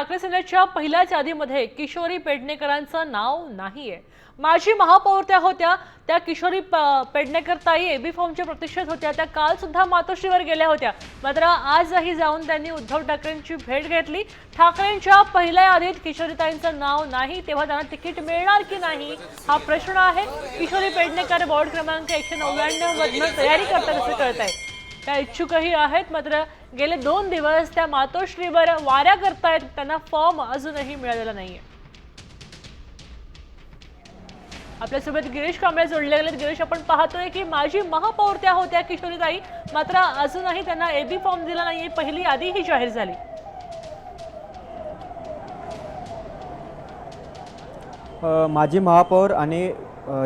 ठाकरे सेनेच्या पहिल्याच यादीमध्ये किशोरी पेडणेकरांचं नाव नाहीये। माजी महापौर त्या होत्या, त्या किशोरी पेडणेकर ताई एबी फॉर्मच्या प्रतीक्षेत होत्या। त्या काल सुद्धा मातोश्रीवर गेल्या होत्या, मात्र आजही जाऊन त्यांनी उद्धव ठाकरेंची भेट घेतली। ठाकरेंच्या पहिल्या यादीत किशोरीताईंचं नाव नाही, तेव्हा त्यांना तिकीट मिळणार की नाही हा प्रश्न आहे। किशोरी पेडणेकर वॉर्ड क्रमांक 199 मधून तयारी करतात असं कळत आहे। त्या इच्छुकही आहेत, मात्र गेले 2 दिवस त्या मातोश्रीवर वाऱ्या करतायत, त्यांना फॉर्म अजूनही मिळालेला नाहीये। आपल्यासोबत गिरीश कांबळे जोडले गेलेत। गिरीश, आपण पाहतोय की माजी महापौर त्या होत्या किशोरीताई, मात्र अजूनही त्यांना एबी फॉर्म दिला नाहीये। पहिली यादी ही जाहीर झाली। माजी महापौर आणि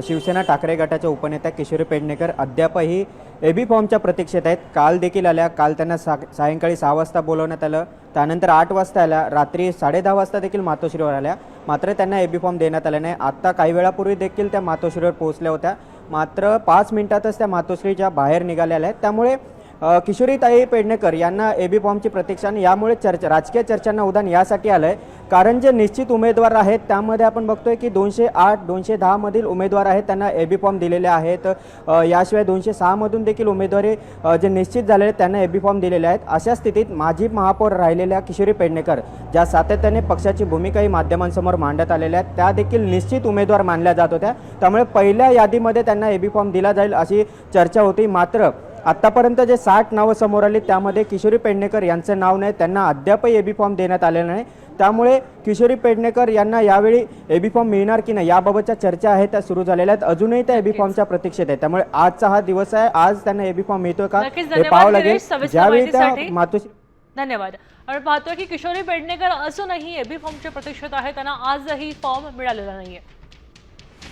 शिवसेना ठाकरे गटाच्या उपनेत्या किशोरी पेडणेकर अद्यापही एबी फॉर्मच्या प्रतीक्षेत आहेत। काल देखील आल्या, काल त्यांना सायंकाळी 6 वाजता बोलवण्यात आलं, त्यानंतर 8 वाजता आल्या, रात्री 10:30 वाजता देखील मातोश्रीवर आल्या, मात्र त्यांना एबी फॉर्म देण्यात आला नाही। आत्ता काही वेळापूर्वी देखील त्या मातोश्रीवर पोहोचल्या होत्या, मात्र 5 मिनिटातच त्या मातोश्रीच्या बाहेर निघालेल्या आहेत। त्यामुळे किशोरीताई पेडणेकर यांना एबी फॉर्मची प्रतीक्षा आणि यामुळे राजकीय चर्चांना उधाण यासाठी आलंय, कारण जे निश्चित उमेदवार आहेत त्यामध्ये आपण बघतोय की 208 210 मधील उमेदवार आहेत, त्यांना एबी फॉर्म दिलेले आहेत। याशिवाय 206 मधून देखील उमेदवारी जे निश्चित झालेले त्यांना एबी फॉर्म दिलेले आहेत। अशा स्थितीत माजी महापौर राहिलेल्या किशोरी पेडणेकर, ज्या सातत्याने पक्षाची भूमिकाही माध्यमांसमोर मांडत आलेल्या आहेत, त्या देखील निश्चित उमेदवार मानल्या जात होत्या। त्यामुळे पहिल्या यादीमध्ये त्यांना एबी फॉर्म दिला जाईल अशी चर्चा होती। मात्र आतापर्यंत जे 60 नावं समोर आली त्यामध्ये किशोरी पेडणेकर यांचं नाव नाही, त्यांना अद्यापही एबी फॉर्म देण्यात आलेला नाही। त्यामुळे किशोरी पेडणेकर यांना यावेळी एबी फॉर्म मिळणार की नाही याबाबतच्या चर्चा आहेत त्या सुरू झालेल्या आहेत। अजूनही त्या एबी फॉर्मच्या प्रतीक्षेत आहेत, त्यामुळे आजचा हा दिवस आहे, आज त्यांना एबी फॉर्म मिळतोय का हे पाहावं लागेल। ज्यावेळी त्या मातोश्री धन्यवाद। आपण पाहतोय की किशोरी पेडणेकर अजूनही एबी फॉर्मच्या प्रतीक्षेत आहेत, त्यांना आजही फॉर्म मिळालेला नाहीये।